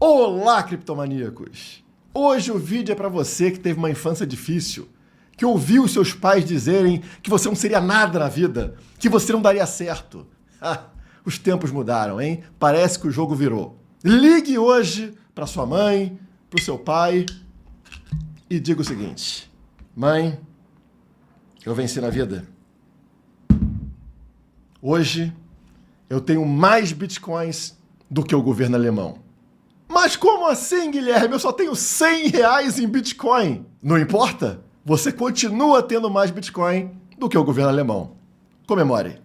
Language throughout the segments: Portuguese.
Olá, criptomaníacos! Hoje o vídeo é para você que teve uma infância difícil, que ouviu seus pais dizerem que você não seria nada na vida, que você não daria certo. Os tempos mudaram, hein? Parece que o jogo virou. Ligue hoje para sua mãe, para o seu pai e diga o seguinte: mãe, eu venci na vida. Hoje eu tenho mais bitcoins do que o governo alemão. Mas como assim, Guilherme? Eu só tenho 100 reais em Bitcoin. Não importa, você continua tendo mais Bitcoin do que o governo alemão. Comemore.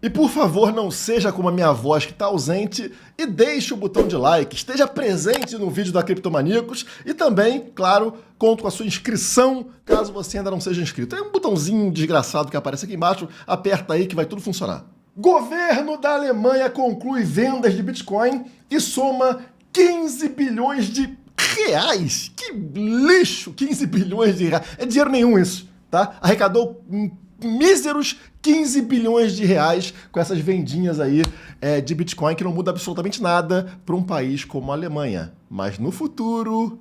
E por favor, não seja como a minha voz que está ausente e deixe o botão de like, esteja presente no vídeo da Criptomaníacos e também, claro, conto com a sua inscrição, caso você ainda não seja inscrito. Tem um botãozinho desgraçado que aparece aqui embaixo, aperta aí que vai tudo funcionar. Governo da Alemanha conclui vendas de Bitcoin e soma 15 bilhões de reais. Que lixo, 15 bilhões de reais. É dinheiro nenhum isso, tá? Arrecadou míseros 15 bilhões de reais com essas vendinhas aí de Bitcoin, que não muda absolutamente nada para um país como a Alemanha. Mas no futuro,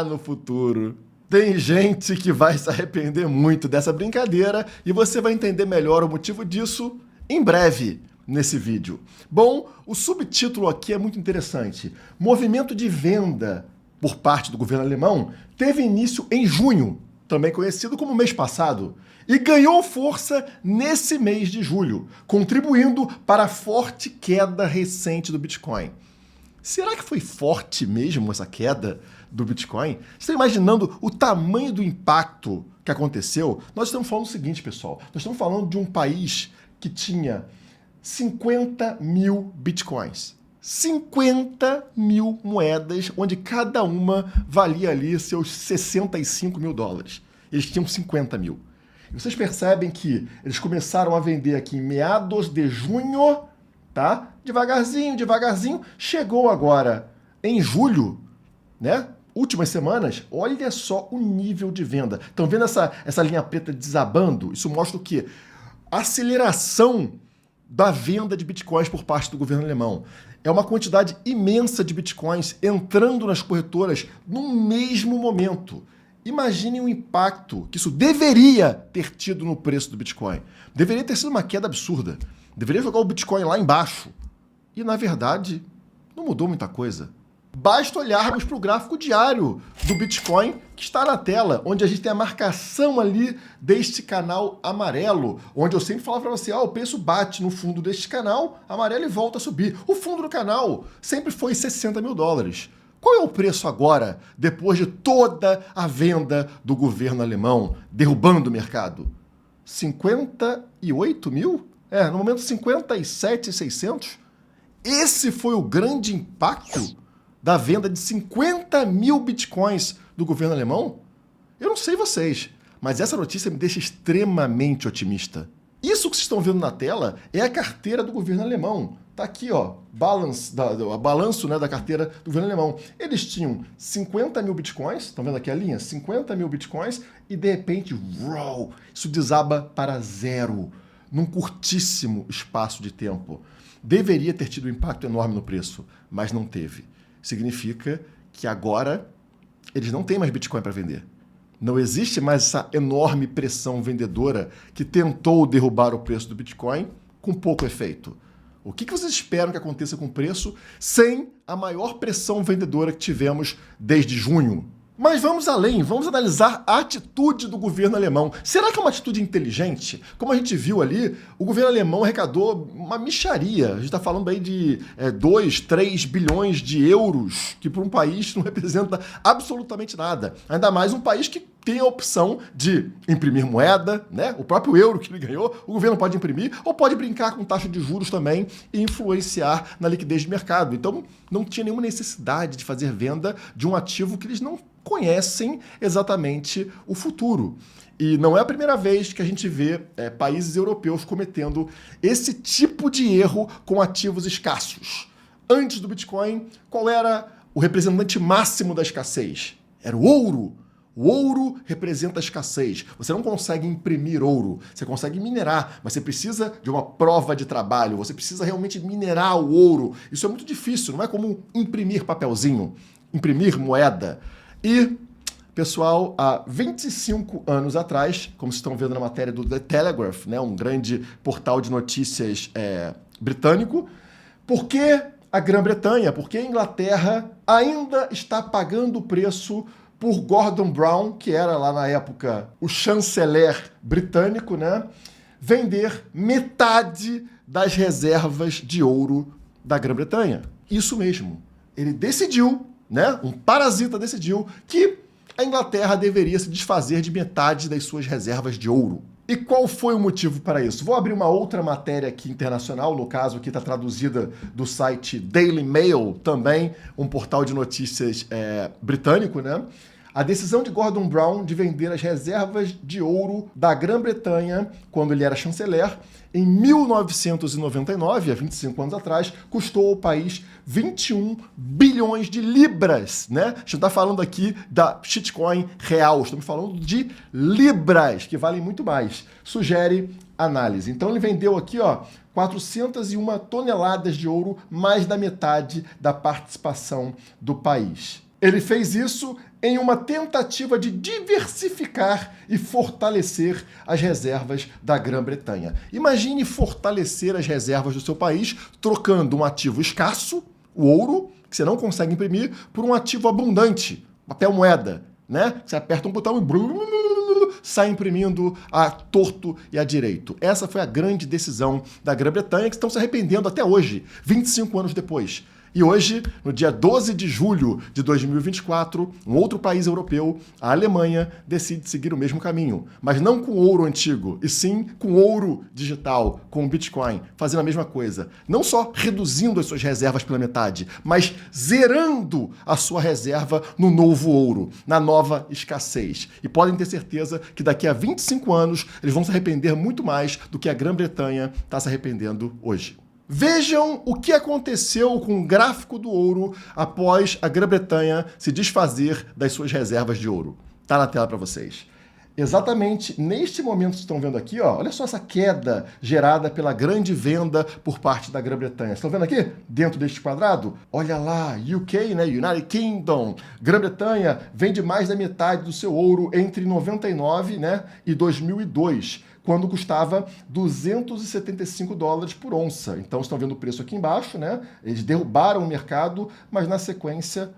no futuro, tem gente que vai se arrepender muito dessa brincadeira e você vai entender melhor o motivo disso em breve nesse vídeo. Bom, o subtítulo aqui é muito interessante. Movimento de venda por parte do governo alemão teve início em junho, também conhecido como mês passado, e ganhou força nesse mês de julho, contribuindo para a forte queda recente do Bitcoin. Será que foi forte mesmo essa queda do Bitcoin? Você está imaginando o tamanho do impacto que aconteceu? Nós estamos falando o seguinte, pessoal, nós estamos falando de um país que tinha 50 mil bitcoins. 50 mil moedas, onde cada uma valia ali seus 65 mil dólares. Eles tinham 50 mil. E vocês percebem que eles começaram a vender aqui em meados de junho, tá? Devagarzinho, devagarzinho. Chegou agora em julho, né? Últimas semanas, olha só o nível de venda. Estão vendo essa linha preta desabando? Isso mostra o quê? Aceleração da venda de bitcoins por parte do governo alemão. É uma quantidade imensa de bitcoins entrando nas corretoras no mesmo momento. Imaginem o impacto que isso deveria ter tido no preço do Bitcoin. Deveria ter sido uma queda absurda. Deveria jogar o Bitcoin lá embaixo. E, na verdade, não mudou muita coisa. Basta olharmos para o gráfico diário do Bitcoin que está na tela, onde a gente tem a marcação ali deste canal amarelo, onde eu sempre falo para você, o preço bate no fundo deste canal amarelo e volta a subir. O fundo do canal sempre foi 60 mil dólares. Qual é o preço agora, depois de toda a venda do governo alemão derrubando o mercado? 58 mil? No momento 57.600. Esse foi o grande impacto da venda de 50 mil bitcoins do governo alemão? Eu não sei vocês, mas essa notícia me deixa extremamente otimista. Isso que vocês estão vendo na tela é a carteira do governo alemão. Tá aqui, ó, balanço, né, da carteira do governo alemão. Eles tinham 50 mil bitcoins, estão vendo aqui a linha? 50 mil bitcoins e de repente, isso desaba para zero num curtíssimo espaço de tempo. Deveria ter tido um impacto enorme no preço, mas não teve. Significa que agora eles não têm mais Bitcoin para vender. Não existe mais essa enorme pressão vendedora que tentou derrubar o preço do Bitcoin com pouco efeito. O que vocês esperam que aconteça com o preço sem a maior pressão vendedora que tivemos desde junho? Mas vamos além, vamos analisar a atitude do governo alemão. Será que é uma atitude inteligente? Como a gente viu ali, o governo alemão arrecadou uma mixaria. A gente está falando aí de 2, 3 bilhões de euros, que para um país não representa absolutamente nada. Ainda mais um país que tem a opção de imprimir moeda, né? O próprio euro que ele ganhou, o governo pode imprimir, ou pode brincar com taxa de juros também e influenciar na liquidez de mercado. Então, não tinha nenhuma necessidade de fazer venda de um ativo que eles não conhecem exatamente o futuro. E não é a primeira vez que a gente vê países europeus cometendo esse tipo de erro com ativos escassos. Antes do Bitcoin, qual era o representante máximo da escassez? Era o ouro. O ouro representa a escassez. Você não consegue imprimir ouro, você consegue minerar, mas você precisa de uma prova de trabalho, você precisa realmente minerar o ouro. Isso é muito difícil, não é como imprimir papelzinho, imprimir moeda. E, pessoal, há 25 anos atrás, como vocês estão vendo na matéria do The Telegraph, né, um grande portal de notícias britânico, por que a Grã-Bretanha, por que a Inglaterra ainda está pagando o preço por Gordon Brown, que era lá na época o chanceler britânico, né, vender metade das reservas de ouro da Grã-Bretanha. Isso mesmo. Ele decidiu, né, um parasita decidiu que a Inglaterra deveria se desfazer de metade das suas reservas de ouro. E qual foi o motivo para isso? Vou abrir uma outra matéria aqui internacional, no caso aqui está traduzida do site Daily Mail, também um portal de notícias britânico, né? A decisão de Gordon Brown de vender as reservas de ouro da Grã-Bretanha, quando ele era chanceler, em 1999, há 25 anos atrás, custou ao país 21 bilhões de libras, né? A gente não está falando aqui da shitcoin real, estamos falando de libras, que valem muito mais. Sugere análise. Então ele vendeu aqui, ó, 401 toneladas de ouro, mais da metade da participação do país. Ele fez isso em uma tentativa de diversificar e fortalecer as reservas da Grã-Bretanha. Imagine fortalecer as reservas do seu país trocando um ativo escasso, o ouro, que você não consegue imprimir, por um ativo abundante, papel moeda, né? Você aperta um botão e sai imprimindo a torto e a direito. Essa foi a grande decisão da Grã-Bretanha, que estão se arrependendo até hoje, 25 anos depois. E hoje, no dia 12 de julho de 2024, um outro país europeu, a Alemanha, decide seguir o mesmo caminho, mas não com ouro antigo, e sim com ouro digital, com o Bitcoin, fazendo a mesma coisa. Não só reduzindo as suas reservas pela metade, mas zerando a sua reserva no novo ouro, na nova escassez. E podem ter certeza que daqui a 25 anos eles vão se arrepender muito mais do que a Grã-Bretanha está se arrependendo hoje. Vejam o que aconteceu com o gráfico do ouro após a Grã-Bretanha se desfazer das suas reservas de ouro. Está na tela para vocês. Exatamente neste momento que vocês estão vendo aqui, ó, olha só essa queda gerada pela grande venda por parte da Grã-Bretanha. Estão vendo aqui? Dentro deste quadrado? Olha lá, UK, né, United Kingdom, Grã-Bretanha vende mais da metade do seu ouro entre 99, né, e 2002. Quando custava $275 por onça. Então, estão vendo o preço aqui embaixo, né? Eles derrubaram o mercado, mas na sequência,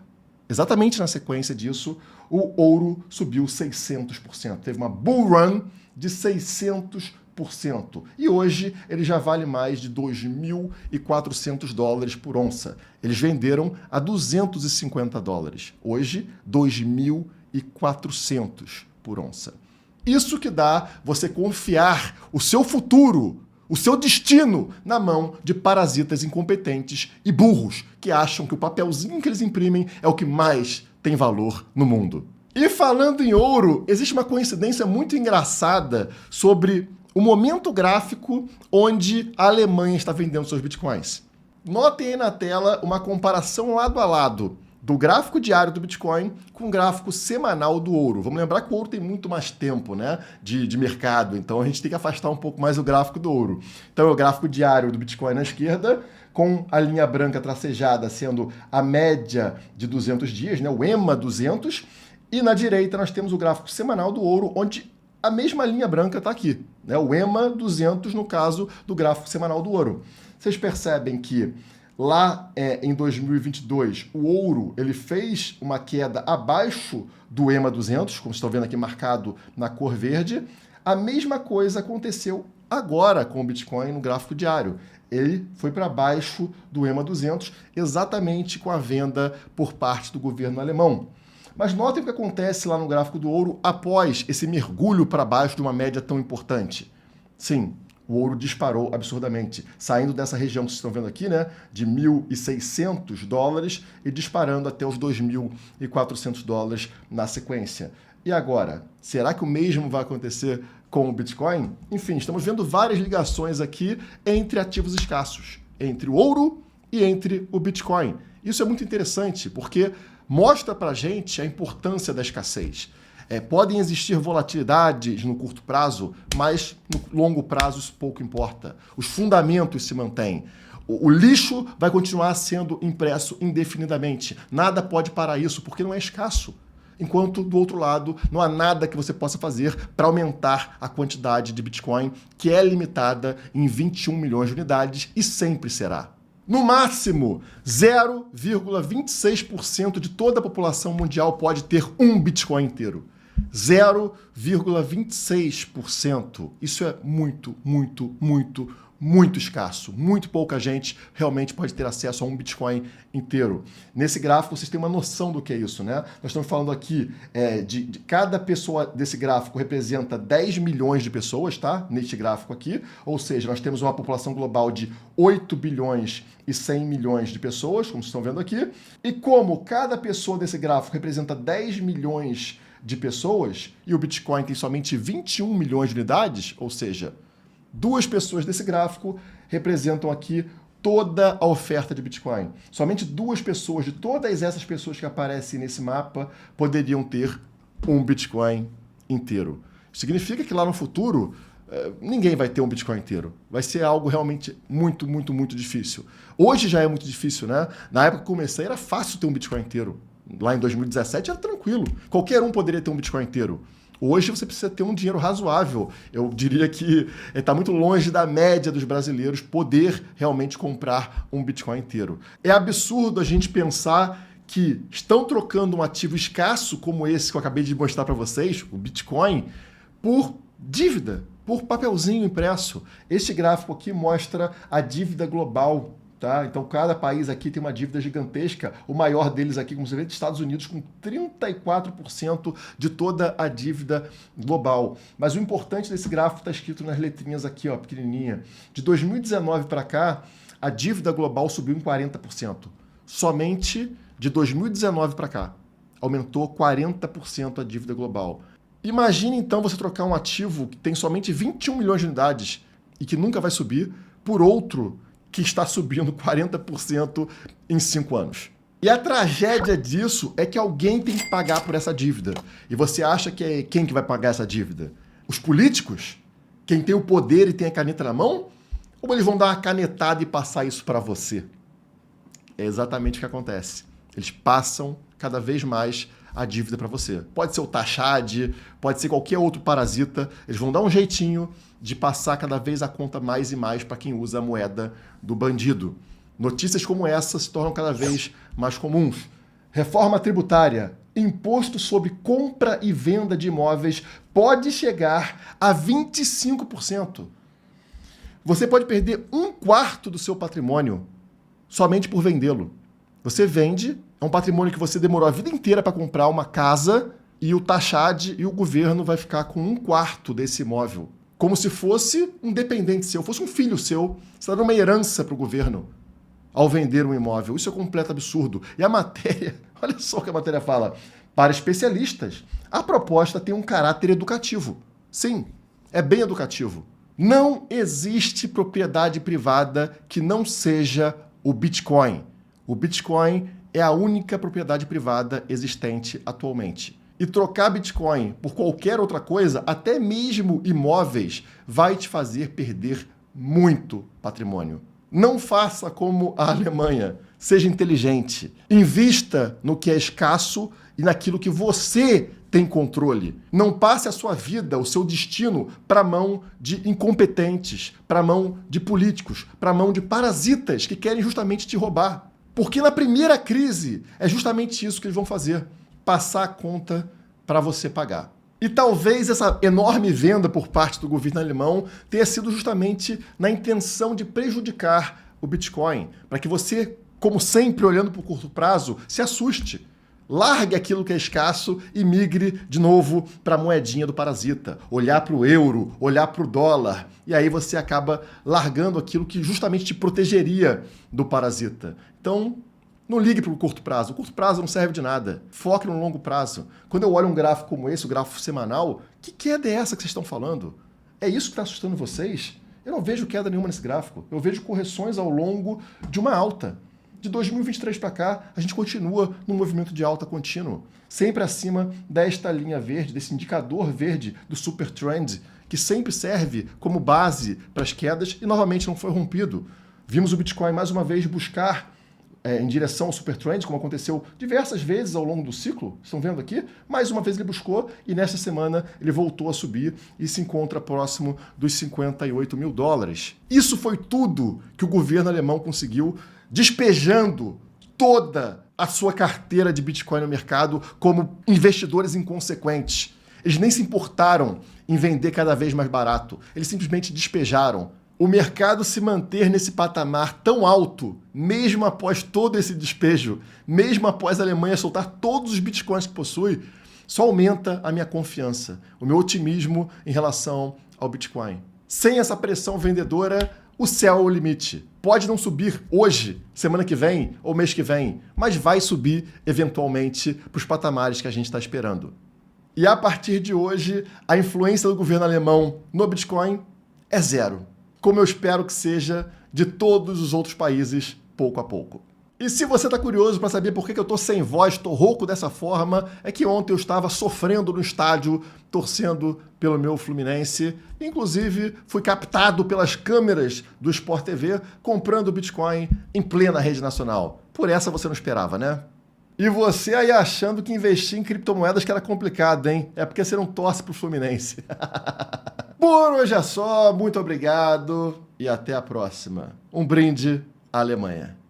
exatamente na sequência disso, o ouro subiu 600%. Teve uma bull run de 600%. E hoje ele já vale mais de $2.400 por onça. Eles venderam a $250. Hoje, 2.400 por onça. Isso que dá você confiar o seu futuro, o seu destino, na mão de parasitas incompetentes e burros que acham que o papelzinho que eles imprimem é o que mais tem valor no mundo. E falando em ouro, existe uma coincidência muito engraçada sobre o momento gráfico onde a Alemanha está vendendo seus bitcoins. Notem aí na tela uma comparação lado a lado do gráfico diário do Bitcoin com o gráfico semanal do ouro. Vamos lembrar que o ouro tem muito mais tempo, né, de mercado, então a gente tem que afastar um pouco mais o gráfico do ouro. Então é o gráfico diário do Bitcoin na esquerda, com a linha branca tracejada sendo a média de 200 dias, né, o EMA 200, e na direita nós temos o gráfico semanal do ouro, onde a mesma linha branca está aqui, né, o EMA 200 no caso do gráfico semanal do ouro. Vocês percebem que lá em 2022, o ouro ele fez uma queda abaixo do EMA 200, como estão vendo aqui marcado na cor verde. A mesma coisa aconteceu agora com o Bitcoin no gráfico diário. Ele foi para baixo do EMA 200, exatamente com a venda por parte do governo alemão. Mas notem o que acontece lá no gráfico do ouro após esse mergulho para baixo de uma média tão importante. Sim, o ouro disparou absurdamente, saindo dessa região que vocês estão vendo aqui, né, de $1.600 e disparando até os $2.400 na sequência. E agora, será que o mesmo vai acontecer com o Bitcoin? Enfim, estamos vendo várias ligações aqui entre ativos escassos, entre o ouro e entre o Bitcoin. Isso é muito interessante, porque mostra pra gente a importância da escassez. Podem existir volatilidades no curto prazo, mas no longo prazo isso pouco importa. Os fundamentos se mantêm. O lixo vai continuar sendo impresso indefinidamente. Nada pode parar isso, porque não é escasso. Enquanto, do outro lado, não há nada que você possa fazer para aumentar a quantidade de Bitcoin, que é limitada em 21 milhões de unidades e sempre será. No máximo, 0,26% de toda a população mundial pode ter um Bitcoin inteiro. 0,26%. Isso é muito, muito, muito, muito escasso. Muito pouca gente realmente pode ter acesso a um Bitcoin inteiro. Nesse gráfico, vocês têm uma noção do que é isso, né? Nós estamos falando aqui de cada pessoa desse gráfico representa 10 milhões de pessoas, tá? Neste gráfico aqui. Ou seja, nós temos uma população global de 8 bilhões e 100 milhões de pessoas, como vocês estão vendo aqui. E como cada pessoa desse gráfico representa 10 milhões de pessoas e o Bitcoin tem somente 21 milhões de unidades, ou seja, duas pessoas desse gráfico representam aqui toda a oferta de Bitcoin. Somente duas pessoas de todas essas pessoas que aparecem nesse mapa poderiam ter um Bitcoin inteiro. Significa que lá no futuro ninguém vai ter um Bitcoin inteiro. Vai ser algo realmente muito, muito, muito difícil. Hoje já é muito difícil, né? Na época que eu comecei era fácil ter um Bitcoin inteiro. Lá em 2017 era tranquilo. Qualquer um poderia ter um Bitcoin inteiro. Hoje você precisa ter um dinheiro razoável. Eu diria que está muito longe da média dos brasileiros poder realmente comprar um Bitcoin inteiro. É absurdo a gente pensar que estão trocando um ativo escasso como esse que eu acabei de mostrar para vocês, o Bitcoin, por dívida, por papelzinho impresso. Este gráfico aqui mostra a dívida global. Tá? Então, cada país aqui tem uma dívida gigantesca. O maior deles aqui, como você vê, é dos Estados Unidos, com 34% de toda a dívida global. Mas o importante desse gráfico está escrito nas letrinhas aqui, ó, pequenininha. De 2019 para cá, a dívida global subiu em 40%. Somente de 2019 para cá. Aumentou 40% a dívida global. Imagine, então, você trocar um ativo que tem somente 21 milhões de unidades e que nunca vai subir por outro que está subindo 40% em 5 anos. E a tragédia disso é que alguém tem que pagar por essa dívida. E você acha que é quem que vai pagar essa dívida? Os políticos? Quem tem o poder e tem a caneta na mão? Ou eles vão dar uma canetada e passar isso para você? É exatamente o que acontece. Eles passam cada vez mais a dívida para você. Pode ser o Taxade, pode ser qualquer outro parasita. Eles vão dar um jeitinho de passar cada vez a conta mais e mais para quem usa a moeda do bandido. Notícias como essa se tornam cada vez mais comuns. Reforma tributária. Imposto sobre compra e venda de imóveis pode chegar a 25%. Você pode perder 1/4 do seu patrimônio somente por vendê-lo. Você vende, é um patrimônio que você demorou a vida inteira para comprar uma casa e o Taxade e o governo vai ficar com 1/4 desse imóvel. Como se fosse um dependente seu, fosse um filho seu, você dá uma herança para o governo ao vender um imóvel. Isso é completo absurdo. E a matéria, olha só o que a matéria fala. Para especialistas, a proposta tem um caráter educativo. Sim, é bem educativo. Não existe propriedade privada que não seja o Bitcoin. O Bitcoin é a única propriedade privada existente atualmente. E trocar Bitcoin por qualquer outra coisa, até mesmo imóveis, vai te fazer perder muito patrimônio. Não faça como a Alemanha. Seja inteligente. Invista no que é escasso e naquilo que você tem controle. Não passe a sua vida, o seu destino, para a mão de incompetentes, para a mão de políticos, para a mão de parasitas que querem justamente te roubar. Porque na primeira crise é justamente isso que eles vão fazer. Passar a conta para você pagar. E talvez essa enorme venda por parte do governo alemão tenha sido justamente na intenção de prejudicar o Bitcoin, para que você, como sempre, olhando para o curto prazo, se assuste. Largue aquilo que é escasso e migre de novo para a moedinha do parasita. Olhar para o euro, olhar para o dólar. E aí você acaba largando aquilo que justamente te protegeria do parasita. Então, não ligue para o curto prazo. O curto prazo não serve de nada. Foque no longo prazo. Quando eu olho um gráfico como esse, o gráfico semanal, que queda é essa que vocês estão falando? É isso que está assustando vocês? Eu não vejo queda nenhuma nesse gráfico. Eu vejo correções ao longo de uma alta. de 2023 para cá, a gente continua num movimento de alta contínuo, sempre acima desta linha verde, desse indicador verde do Super Trend, que sempre serve como base para as quedas e novamente não foi rompido. Vimos o Bitcoin mais uma vez buscar em direção ao Super Trend, como aconteceu diversas vezes ao longo do ciclo. Estão vendo aqui? Mais uma vez ele buscou e nessa semana ele voltou a subir e se encontra próximo dos 58 mil dólares. Isso foi tudo que o governo alemão conseguiu, despejando toda a sua carteira de Bitcoin no mercado como investidores inconsequentes. Eles nem se importaram em vender cada vez mais barato. Eles simplesmente despejaram. O mercado se manter nesse patamar tão alto, mesmo após todo esse despejo, mesmo após a Alemanha soltar todos os bitcoins que possui, só aumenta a minha confiança, o meu otimismo em relação ao Bitcoin. Sem essa pressão vendedora, o céu é o limite. Pode não subir hoje, semana que vem ou mês que vem, mas vai subir eventualmente para os patamares que a gente está esperando. E a partir de hoje, a influência do governo alemão no Bitcoin é zero, como eu espero que seja de todos os outros países, pouco a pouco. E se você está curioso para saber por que eu estou sem voz, estou rouco dessa forma, é que ontem eu estava sofrendo no estádio, torcendo pelo meu Fluminense. Inclusive, fui captado pelas câmeras do Sport TV comprando Bitcoin em plena rede nacional. Por essa você não esperava, né? E você aí achando que investir em criptomoedas que era complicado, hein? É porque você não torce pro Fluminense. Por hoje é só, muito obrigado e até a próxima. Um brinde à Alemanha.